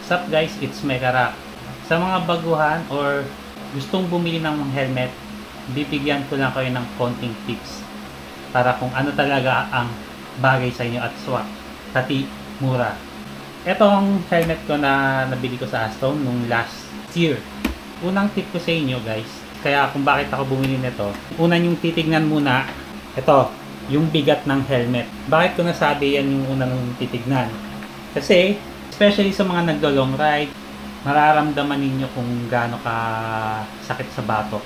Sup guys, it's Megarak. Sa mga baguhan or gustong bumili ng helmet, bibigyan ko lang kayo ng konting tips para kung ano talaga ang bagay sa inyo at swak, pati mura. Etong helmet ko na nabili ko sa Aston nung last year. Unang tip ko sa inyo guys, kaya kung bakit ako bumili nito, unang yung titignan muna, ito, yung bigat ng helmet. Bakit ko nasabi yan yung unang titignan? Kasi, especially sa mga naglo-long ride, mararamdaman ninyo kung gaano ka sakit sa batok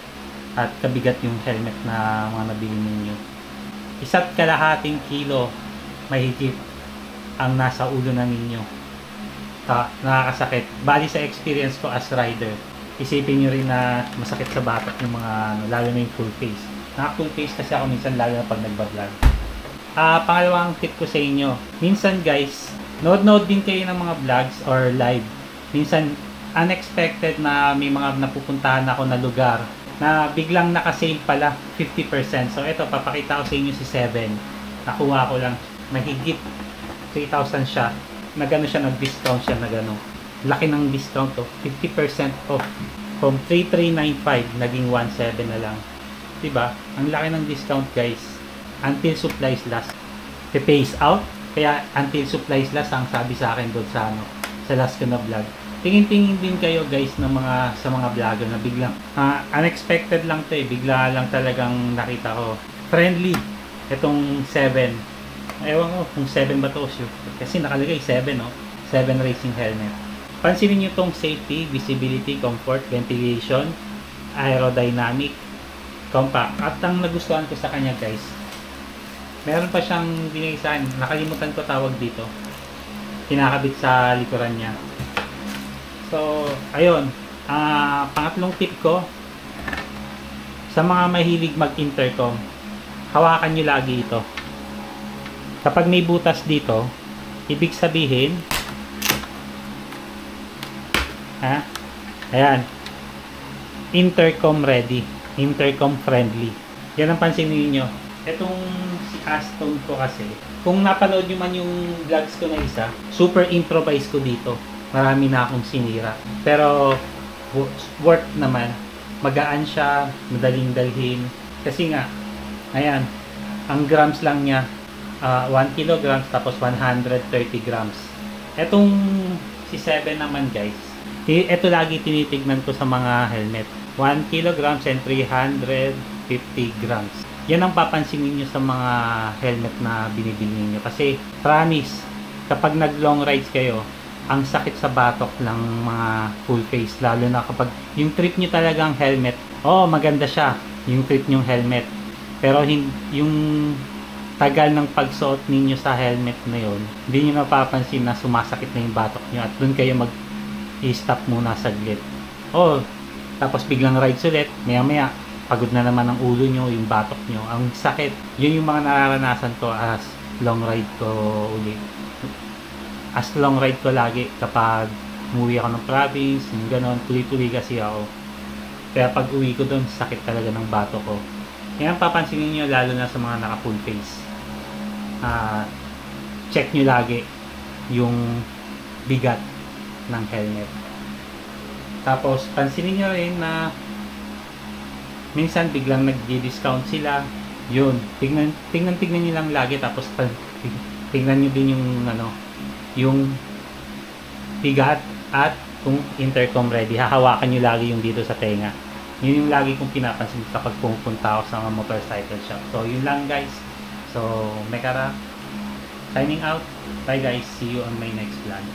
at kabigat yung helmet na mga nabili ninyo. 1.5 kilo mahigit ang nasa ulo na ninyo. Nakakasakit. Bali sa experience ko as rider, isipin nyo rin na masakit sa batok yung mga, lalo na yung full face. Naka-full face kasi ako minsan, lalo na pag nagbablog. Pangalawang tip ko sa inyo, minsan guys, nood din kayo ng mga vlogs or live. Minsan, unexpected na may mga napupuntahan ako na lugar na biglang naka-sale pala 50%. So, ito, papakita ko sa inyo si 7. Nakuha ko lang, mahigit 3,000 siya. Nagano siya, nag-discount siya na gano'n. Laki ng discount to, 50% off. From 3,395, naging 1,700 na lang. Diba? Ang laki ng discount guys. Until supplies last. Pace out. Kaya until supplies last ang sabi sa akin doon sa sa last ko na vlog. Tingin-tingin din kayo guys ng sa mga vlogger na biglang unexpected lang 'to eh. Bigla lang talagang nakita ko. Friendly itong 7. Ewan ko kung 7 ba 'to, kasi nakalagay 7 no. 7 racing helmet. Pansinin niyo tong safety, visibility, comfort, ventilation, aerodynamic, compact. At ang nagustuhan ko sa kanya guys, meron pa siyang binigay sa akin, nakalimutan ko tawag dito, kinakabit sa likuran niya. So ayun, pangatlong tip ko sa mga mahilig mag-intercom, hawakan nyo lagi ito. Kapag may butas dito, ibig sabihin ayan, intercom ready, intercom friendly. Yan ang pansinin niyo. Etong si Aston ko kasi, kung napanood nyo man yung vlogs ko na isa, super improvise ko dito. Marami na akong sinira. Pero worth naman. Magaan siya, madaling dalhin. Kasi nga, ayan, ang grams lang niya, 1 kilograms tapos 130 grams. Etong si 7 naman guys, ito lagi tinitignan ko sa mga helmet. 1 kilograms and 350 grams. Yan ang papansinin nyo sa mga helmet na binibili niyo. Kasi promise, kapag nag long rides kayo, ang sakit sa batok ng mga full face. Lalo na kapag yung trip nyo talagang helmet, maganda siya yung trip nyong helmet. Pero yung tagal ng pagsuot ninyo sa helmet na yon, hindi nyo napapansin na sumasakit na yung batok nyo. At dun kayo mag-stop muna saglit. Tapos biglang rides ulit, maya maya pagod na naman ang ulo nyo, yung batok nyo, ang sakit. Yun yung mga nararanasan ko as long ride ko uli. As long ride ko lagi kapag umuwi ako ng province, yung ganon, tuloy-tuloy kasi ako. Kaya pag uwi ko doon, sakit talaga ng batok ko. Kaya papansinin nyo lalo na sa mga naka full face. Check nyo lagi yung bigat ng helmet. Tapos pansinin nyo rin na minsan biglang nag-discount sila. Yun, tingnan nyo lang lagi. Tapos tingnan nyo din yung yung bigat at kung intercom ready. Hahawakan nyo lagi yung dito sa tenga. Yun yung lagi kong pinapansin kapag pumunta ako sa mga motorcycle shop. So yun lang guys. So Megarak signing out. Bye guys, see you on my next vlog.